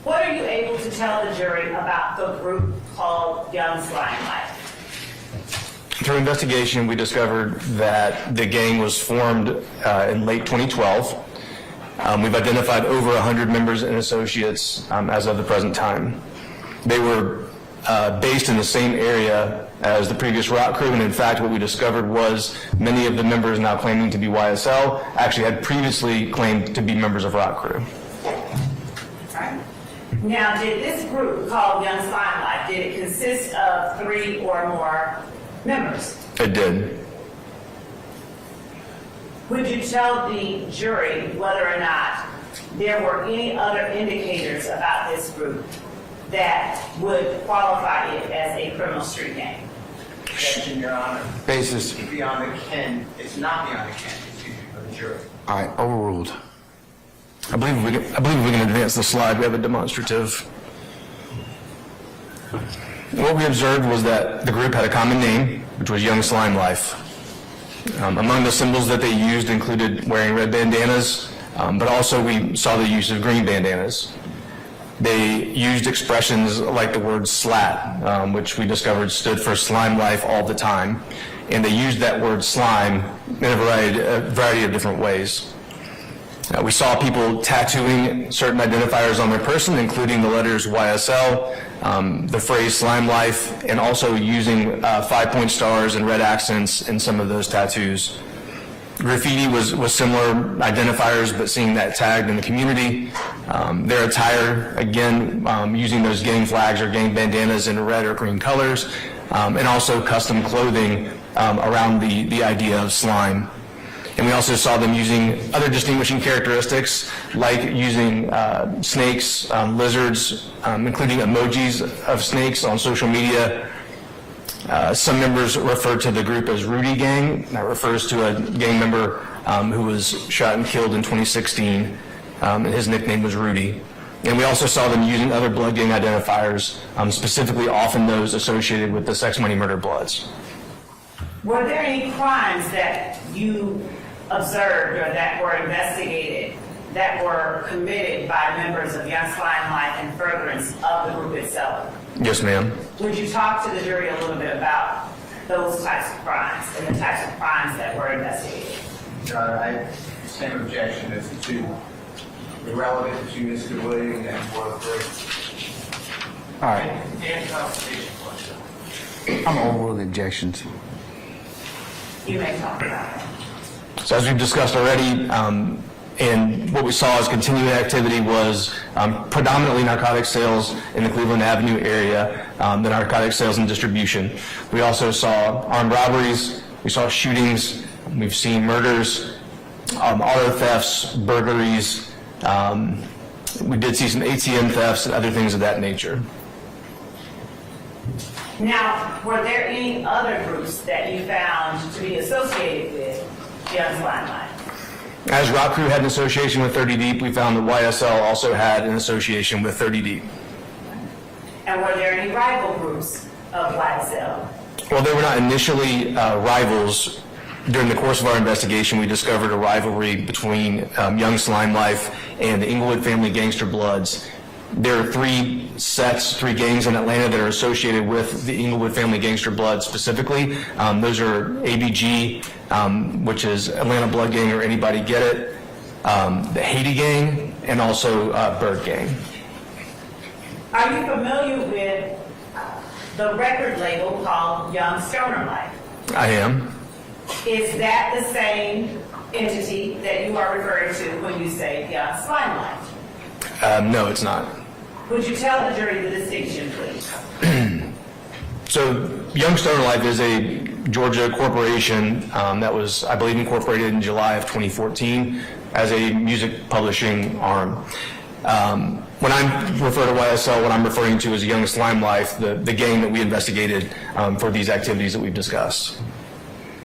What are you able to tell the jury about the group called Young Slime Life? Through investigation, we discovered that the gang was formed in late 2012. We've identified over 100 members and associates as of the present time. They were based in the same area as the previous rock crew, and in fact what we discovered was many of the members now claiming to be YSL actually had previously claimed to be members of rock crew. Right. Now, did this group called Young Slime Life, did it consist of 3 or more members? It did. Would you tell the jury whether or not there were any other indicators about this group that would qualify it as a criminal street gang? Objection, Your Honor. Basis. It's beyond the ken. It's not beyond the ken, excuse me, of the jury. All right, overruled. I believe we can advance the slide. We have a demonstrative. What we observed was that the group had a common name, which was Young Slime Life. Among the symbols that they used included wearing red bandanas, but also we saw the use of green bandanas. They used expressions like the word slat, which we discovered stood for slime life all the time, and they used that word slime in a variety of different ways. We saw people tattooing certain identifiers on their person, including the letters YSL, the phrase slime life, and also using 5-point stars and red accents in some of those tattoos. Graffiti was similar identifiers, but seeing that tagged in the community. Their attire, again, using those gang flags or gang bandanas in red or green colors, and also custom clothing around the idea of slime. And we also saw them using other distinguishing characteristics, like using snakes, lizards, including emojis of snakes on social media. Some members referred to the group as Rudy Gang. That refers to a gang member who was shot and killed in 2016, and his nickname was Rudy. And we also saw them using other blood gang identifiers, specifically often those associated with the Sex Money Murder Bloods. Were there any crimes that you observed or that were investigated that were committed by members of Young Slime Life in furtherance of the group itself? Yes, ma'am. Would you talk to the jury a little bit about those types of crimes and the types of crimes that were investigated? Your Honor, I have the same objection as the two irrelevant to Mr. Williams and Ward 3. All right, And constitution question. I'm overruled the objections. You may talk about it. So as we've discussed already, and what we saw as continuing activity was predominantly narcotic sales in the Cleveland Avenue area, the narcotic sales and distribution. We also saw armed robberies, we saw shootings, we've seen murders, auto thefts, burglaries. We did see some ATM thefts and other things of that nature. Now, were there any other groups that you found to be associated with Young Slime Life? As Rock Crew had an association with 30 Deep, we found that YSL also had an association with 30 Deep. And were there any rival groups of YSL? Well, they were not initially rivals. During the course of our investigation, we discovered a rivalry between Young Slime Life and the Inglewood Family Gangster Bloods. There are 3 gangs in Atlanta that are associated with the Inglewood Family Gangster Bloods specifically. Those are ABG, which is Atlanta Blood Gang or Anybody Get It, the Haiti Gang, and also Bird Gang. Are you familiar with the record label called Young Stoner Life? I am. Is that the same entity that you are referring to when you say Young Slime Life? No, it's not. Would you tell the jury the distinction, please? So Young Stoner Life is a Georgia corporation that was, I believe, incorporated in July of 2014 as a music publishing arm. When I refer to YSL, what I'm referring to is Young Slime Life, the gang that we investigated for these activities that we've discussed.